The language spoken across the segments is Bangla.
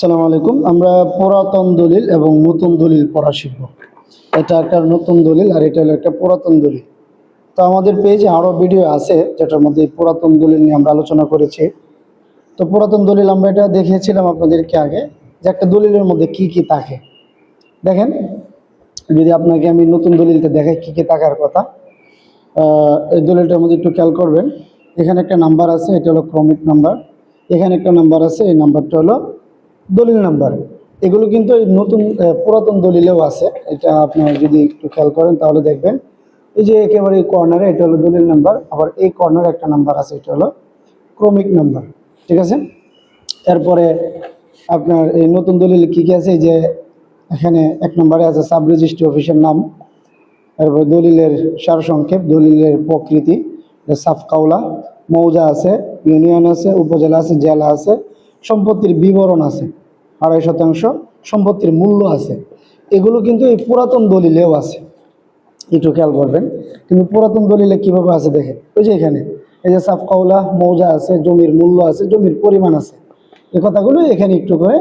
আসসালামু আলাইকুম। আমরা পুরাতন দলিল এবং নতুন দলিল পড়া শিখব। এটা একটা নতুন দলিল আর এটা হলো একটা পুরাতন দলিল। তো আমাদের পেজে আরও ভিডিও আছে যেটার মধ্যে এই পুরাতন দলিল নিয়ে আমরা আলোচনা করেছি। তো পুরাতন দলিল আমরা এটা দেখিয়েছিলাম আপনাদেরকে আগে, যে একটা দলিলের মধ্যে কি কি থাকে। দেখেন, যদি আপনাকে আমি নতুন দলিলটা দেখাই কি কি থাকার কথা। এই দলিলটার মধ্যে একটু খেয়াল করবেন, এখানে একটা নাম্বার আছে, এটা হলো ক্রমিক নাম্বার। এখানে একটা নাম্বার আছে, এই নাম্বারটা হলো দলিল নাম্বার। এগুলো কিন্তু এই নতুন পুরাতন দলিলেও আছে। এটা আপনারা যদি একটু খেয়াল করেন তাহলে দেখবেন, এই যে একেবারে এই কর্নারে এটা হলো দলিল নাম্বার, আবার এই কর্নারে একটা নাম্বার আছে, এটা হলো ক্রমিক নাম্বার। ঠিক আছে। এরপরে আপনার এই নতুন দলিল কি কি আছে, এই যে এখানে এক নম্বরে আছে সাব রেজিস্ট্রি অফিসের নাম, এরপর দলিলের সারসংক্ষেপ, দলিলের প্রকৃতি, সাফকাওলা, মৌজা আছে, ইউনিয়ন আছে, উপজেলা আছে, জেলা আছে, সম্পত্তির বিবরণ আছে, 2.5% সম্পত্তির মূল্য আছে। এগুলো কিন্তু এই পুরাতন দলিলেও আছে, একটু খেয়াল করবেন। কিন্তু পুরাতন দলিলে কিভাবে আছে দেখেন, ওই যে এখানে এই যে সাফকাওলা, মৌজা আছে, জমির মূল্য আছে, জমির পরিমাণ আছে। এই কথাগুলো এখানে একটু করে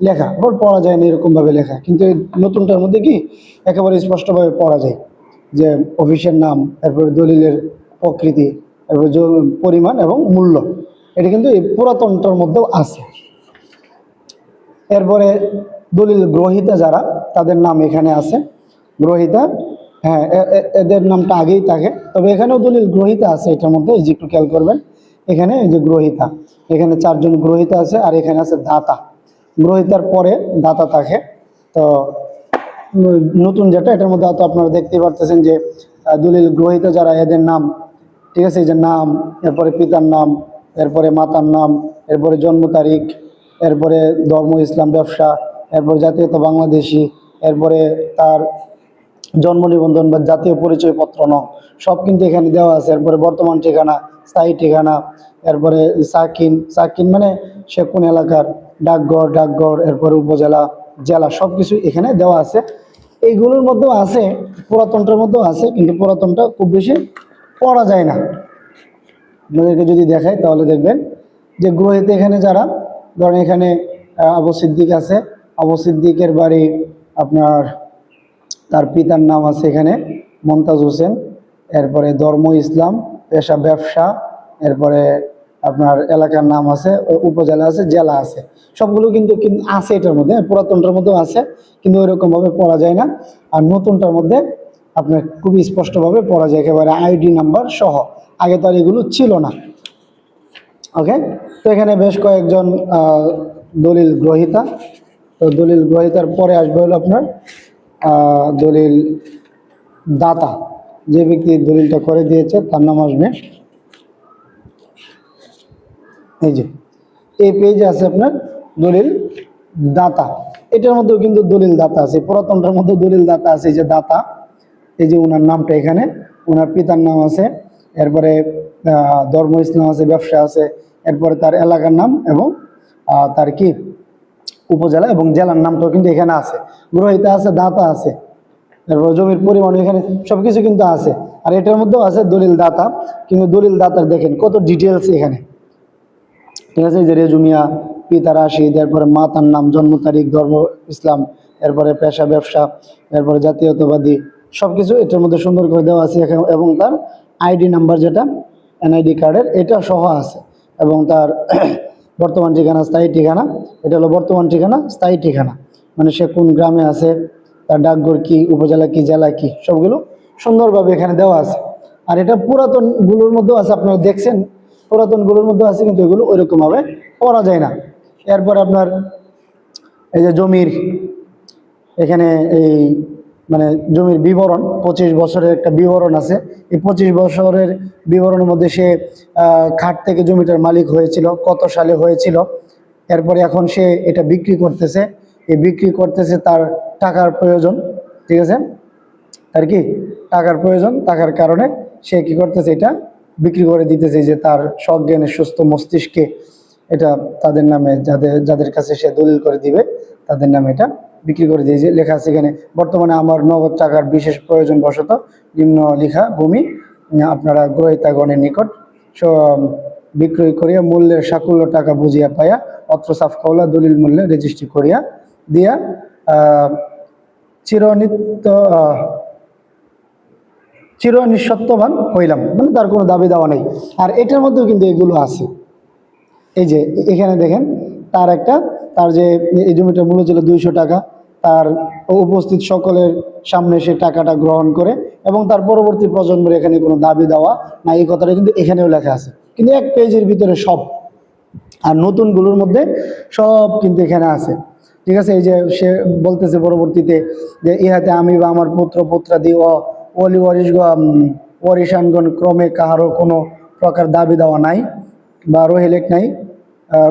লেখা, আবার পড়া যায় না এরকমভাবে লেখা, কিন্তু এই নতুনটার মধ্যে কি একেবারে স্পষ্টভাবে পড়া যায়, যে অফিসের নাম, এরপরে দলিলের প্রকৃতি, এরপরে পরিমাণ এবং মূল্য। এটা কিন্তু এই পুরাতনটার মধ্যেও আছে। এরপরে দলিল গ্রহীতা যারা, তাদের নাম এখানে আছে। গ্রহীতা, হ্যাঁ, এদের নামটা আগেই থাকে, তবে এখানেও দলিল গ্রহীতা আছে এটার মধ্যে। এই যে একটু খেয়াল করবেন, এখানে এই যে গ্রহীতা, এখানে 4 জন গ্রহীতা আছে, আর এখানে আছে দাতা। গ্রহীতার পরে দাতা থাকে। তো নতুন যেটা, এটার মধ্যে তো আপনারা দেখতেই পারতেছেন যে দলিল গ্রহীতা যারা, এদের নাম, ঠিক আছে, এই যে নাম, এরপরে পিতার নাম, এরপরে মাতার নাম, এরপরে জন্ম তারিখ, এরপরে ধর্ম ইসলাম, ব্যবসা, এরপরে জাতীয়তা বাংলাদেশি, এরপরে তার জন্ম নিবন্ধন বা জাতীয় পরিচয়পত্র নং, সব কিন্তু এখানে দেওয়া আছে। এরপরে বর্তমান ঠিকানা, স্থায়ী ঠিকানা, এরপরে সাকিন, সাকিন মানে সে কোন এলাকার, ডাকঘর, এরপরে উপজেলা, জেলা, সব কিছু এখানে দেওয়া আছে। এইগুলোর মধ্যেও আছে, পুরাতনটার মধ্যেও আছে, কিন্তু পুরাতনটা খুব বেশি পড়া যায় না। আপনাদেরকে যদি দেখাই তাহলে দেখবেন যে গ্রহীতা এখানে যারা, ধরেন এখানে আবু সিদ্দিক আছে, আবু সিদ্দিকের বাড়ি আপনার, তার পিতার নাম আছে এখানে মমতাজ হোসেন, এরপরে ধর্ম ইসলাম, পেশা ব্যবসা, এরপরে আপনার এলাকার নাম আছে, উপজেলা আছে, জেলা আছে, সবগুলো কিন্তু আছে এটার মধ্যে। পুরাতনটার মধ্যেও আছে, কিন্তু ওইরকমভাবে পড়া যায় না। আর নতুনটার মধ্যে আপনার খুবই স্পষ্টভাবে পড়া যায়, একেবারে আইডি নাম্বার সহ। আগে তো আর এগুলো ছিল না। ওকে। তো এখানে বেশ কয়েকজন দলিল গ্রহীতা। তো দলিল গ্রহীতার পরে আসবে হলো আপনার দলিল দাতা, যে ব্যক্তি দলিলটা করে দিয়েছে তার নাম আসবে, এই যে এই পেজে আছে আপনার দলিল দাতা। এটার মধ্যেও কিন্তু দলিল দাতা আছে, পুরাতনটার মধ্যে দলিল দাতা আছে, এই যে দাতা, এই যে ওনার নামটা এখানে, ওনার পিতার নাম আছে, এরপরে ধর্ম ইসলাম আছে, ব্যবসা আছে, এরপরে তার এলাকার নাম এবং তার কি উপজেলা এবং জেলার নামটাও কিন্তু এখানে আছে। গ্রহীতা আছে, দাতা আছে, এরপর জমির পরিমাণ এখানে সবকিছু কিন্তু আছে। আর এটার মধ্যেও আছে দলিল দাতা, কিন্তু দলিল দাতার দেখেন কত ডিটেলস এখানে, ঠিক আছে। যে রেজুমিয়া, পিতা রাশিদ, এরপরে মাতার নাম, জন্ম তারিখ, ধর্ম ইসলাম, এরপরে পেশা ব্যবসা, এরপরে জাতীয়তাবাদী, সবকিছু এটার মধ্যে সুন্দর করে দেওয়া আছে। এবং তার আইডি নাম্বার, যেটা এনআইডি কার্ডের, এটা সহ আছে। এবং তার বর্তমান ঠিকানা, স্থায়ী ঠিকানা, এটা হলো বর্তমান ঠিকানা, স্থায়ী ঠিকানা, মানে সে কোন গ্রামে আছে, তার ডাকঘর কি, উপজেলা কি, জেলা কি, সবগুলো সুন্দরভাবে এখানে দেওয়া আছে। আর এটা পুরাতনগুলোর মধ্যেও আছে, আপনারা দেখছেন পুরাতনগুলোর মধ্যে আছে, কিন্তু এগুলো ওইরকমভাবে পড়া যায় না। এরপর আপনার এই যে জমির, এখানে এই মানে জমির বিবরণ, 25 বছরের একটা বিবরণ আছে। এই 25 বছরের বিবরণের মধ্যে সে খাট থেকে জমিটার মালিক হয়েছিল, কত সালে হয়েছিল, এরপরে এখন সে এটা বিক্রি করতেছে, এই বিক্রি করতেছে তার টাকার প্রয়োজন, ঠিক আছে, তার কি টাকার প্রয়োজন, টাকার কারণে সে কি করতেছে, এটা বিক্রি করে দিতেছে, যে তার সজ্ঞানে সুস্থ মস্তিষ্কে এটা তাদের নামে, যাদের কাছে সে দলিল করে দিবে তাদের নামে এটা বিক্রি করে দিয়েছে। লেখা আছে এখানে, বর্তমানে আমার নগদ টাকার বিশেষ প্রয়োজন বশত নিম্ন লেখা ভূমি আপনারা গ্রহীতাগণের নিকট বিক্রয় করিয়া মূল্যের সাকুল্য টাকা বুঝিয়া পাইয়া অত্র সাফকাওলা দলিল মূল্যে রেজিস্ট্রি করিয়া দিয়া চিরনিঃসত্ত্ববান হইলাম, মানে তার কোনো দাবি দেওয়া নেই। আর এটার মধ্যেও কিন্তু এগুলো আছে। এই যে এখানে দেখেন তার যে এই জমিটার মূল্য ছিল 200 টাকা, তার উপস্থিত সকলের সামনে সে টাকাটা গ্রহণ করে এবং তার পরবর্তী প্রজন্মের এখানে কোনো দাবি দেওয়া না, এই কথাটা কিন্তু এখানেও লেখা আছে, কিন্তু এক পেজের ভিতরে সব। আর নতুনগুলোর মধ্যে সব কিন্তু এখানে আছে, ঠিক আছে। এই যে সে বলতেছে পরবর্তীতে যে ইহাতে আমি বা আমার পুত্র পুত্রাদি ও অলি ওয়ারিশানগণ ক্রমে কাহারও কোনো প্রকার দাবি দেওয়া নাই বা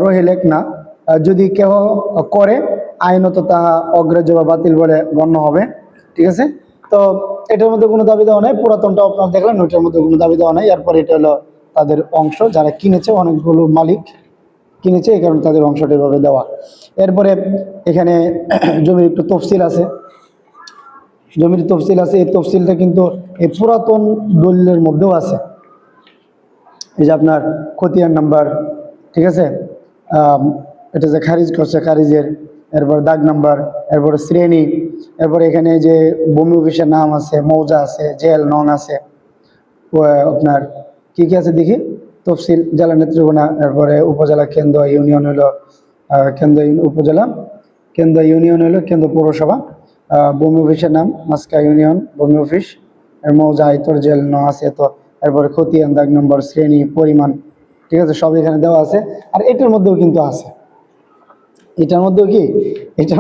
রহিলেক না, যদি কেহ করে আইনত তাহা অগ্রাহ্য বা বাতিল বলে গণ্য হবে, ঠিক আছে। তো এটার মধ্যে কোনো দাবি দেওয়া নাই, পুরাতনটা আপনার দেখলেন, ওইটার মধ্যে কোনো দাবি দেওয়া নাই। এরপর এটা হলো তাদের অংশ, যারা কিনেছে, অনেকগুলো মালিক কিনেছে, এই কারণে তাদের অংশটা এভাবে দেওয়া। এরপরে এখানে জমির একটু তফসিল আছে, এই তফসিলটা কিন্তু এই পুরাতন দলিলের মধ্যেও আছে। এই যে আপনার খতিয়ান নাম্বার, ঠিক আছে, এটা যে খারিজ করছে খারিজের, এরপর দাগ নাম্বার, এরপরে শ্রেণী, এরপরে এখানে যে ভূমি অফিসের নাম আছে, মৌজা আছে, জেল নন আছে, আপনার কি কি আছে দেখি, তফসিল, জেলা নেত্রকোনা, এরপরে উপজেলা কেন্দ্র, ইউনিয়ন হলো কেন্দ্র, উপজেলা কেন্দ্র, ইউনিয়ন হলো কেন্দ্র পৌরসভা, ভূমি অফিসের নাম মাস্কা ইউনিয়ন ভূমি অফিস, মৌজা আয়তর জেল ন আছে তো, এরপরে খতিয়ান, দাগ নম্বর, শ্রেণী, পরিমাণ, ঠিক আছে, সব এখানে দেওয়া আছে। আর এটার মধ্যেও কিন্তু আছে, এটার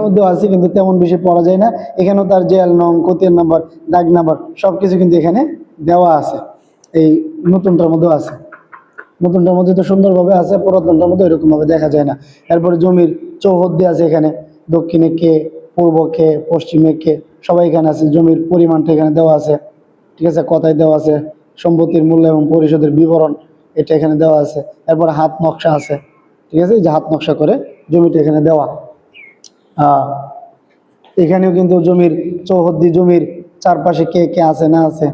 মধ্যেও আছে, কিন্তু তেমন বেশি পড়া যায় না। এখানেও তার জেল নং, খতিয়ান নাম্বার, দাগ নাম্বার সব কিছু কিন্তু এখানে দেওয়া আছে। এই নতুনটার মধ্যেও আছে, নতুনটার মধ্যে তো সুন্দরভাবে আছে, পুরাতনটার মধ্যে এরকম ভাবে দেখা যায় না। এরপরে জমির চৌহদ্দি আছে, এখানে দক্ষিণে কে, পূর্ব কে, পশ্চিমে কে, সবাই এখানে আছে। জমির পরিমাণটা এখানে দেওয়া আছে, ঠিক আছে, কথায় দেওয়া আছে। সম্পত্তির মূল্য এবং পরিশোধের বিবরণ এটা এখানে দেওয়া আছে। এরপরে হাত নকশা আছে, ঠিক আছে, যে হাত নকশা করে জমিটা এখানে দেওয়া। এখানেও কিন্তু জমির চৌহদ্দি, জমির চারপাশে কে কে আছে না আছে,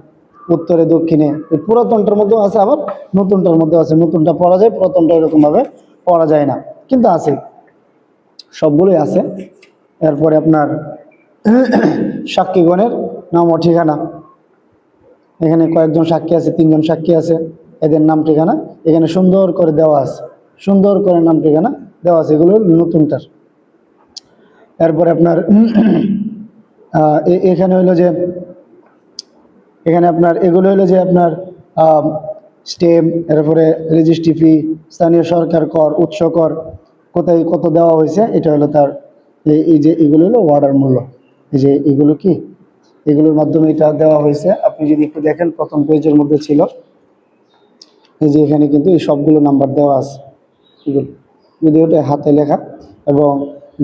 উত্তরে দক্ষিণে, পুরাতনটার মধ্যেও আছে, আবার নতুনটার মধ্যেও আছে। নতুনটা পড়া যায়, পুরাতনটা এরকম ভাবে পড়া যায় না, কিন্তু আছে, সবগুলোই আছে। এরপরে আপনার সাক্ষীগণের নাম ও ঠিকানা, এখানে কয়েকজন সাক্ষী আছে, 3 জন সাক্ষী আছে, এদের নাম ঠিকানা এখানে সুন্দর করে দেওয়া আছে, সুন্দর করে নাম ঠিকানা দেওয়া আছে, এগুলো নতুনটার। এরপরে আপনার এখানে হলো যে, এখানে আপনার এগুলো হলো যে আপনার স্টেম, এরপরে রেজিস্ট্রি ফি, স্থানীয় সরকার কর, উৎস কর, কোথায় কত দেওয়া হয়েছে, এটা হলো তার। এই যে এগুলো হলো ওয়ার্ডার মূল্য, এই যে এগুলো কি, এগুলোর মাধ্যমে এটা দেওয়া হয়েছে। আপনি যদি একটু দেখেন, প্রথম পেজের মধ্যে ছিল, এই যে এখানে কিন্তু এই সবগুলো নাম্বার দেওয়া আছে, এগুলো যদি ওটা হাতে লেখা, এবং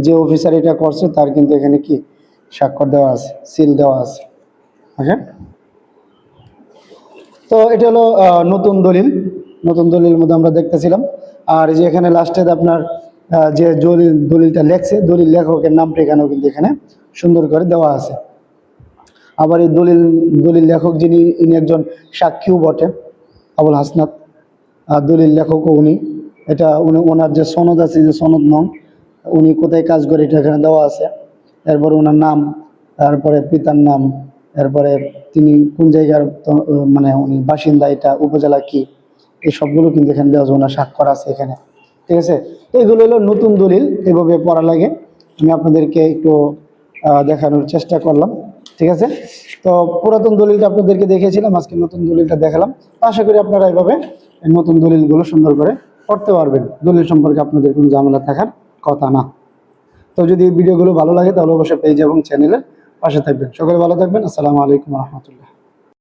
যে অফিসার এটা করছে তার কিন্তু এখানে কি স্বাক্ষর দেওয়া আছে, সিল দেওয়া আছে। ওকে, তো এটা হলো নতুন দলিলের মধ্যে আমরা দেখতেছিলাম। আর যে এখানে লাস্টে আপনার যে দলিলটা লেখছে, দলিল লেখকের নামটা এখানেও কিন্তু এখানে সুন্দর করে দেওয়া আছে। আবার এই দলিল লেখক যিনি, ইনি একজন সাক্ষীও বটে, আবুল হাসনাত, দলিল লেখকও উনি। এটা ওনার যে সনদ আছে, যে সনদ নং, উনি কোথায় কাজ করে এটা এখানে দেওয়া আছে। এরপরে ওনার নাম, তারপরে পিতার নাম, এরপরে তিনি কোন জায়গার মানে উনি বাসিন্দা, এটা উপজেলা কি, এই সবগুলো কিন্তু এখানে দেওয়া আছে, ওনার স্বাক্ষর আছে এখানে, ঠিক আছে। তো এগুলো হলো নতুন দলিল, এভাবে পড়া লাগে। আমি আপনাদেরকে একটু দেখানোর চেষ্টা করলাম, ঠিক আছে। তো পুরাতন দলিলটা আপনাদেরকে দেখিয়েছিলাম, আজকে নতুন দলিলটা দেখালাম। আশা করি আপনারা এইভাবে নতুন দলিলগুলো সুন্দর করে পড়তে পারবেন। দলিল সম্পর্কে আপনাদের কোনো ঝামেলা থাকার কথা না। তো যদি ভিডিওগুলো ভালো লাগে তাহলে অবশ্যই পেজ এবং চ্যানেলের পাশে থাকবেন। সকলে ভালো থাকবেন। আসসালামু আলাইকুম রহমতুল্লাহ।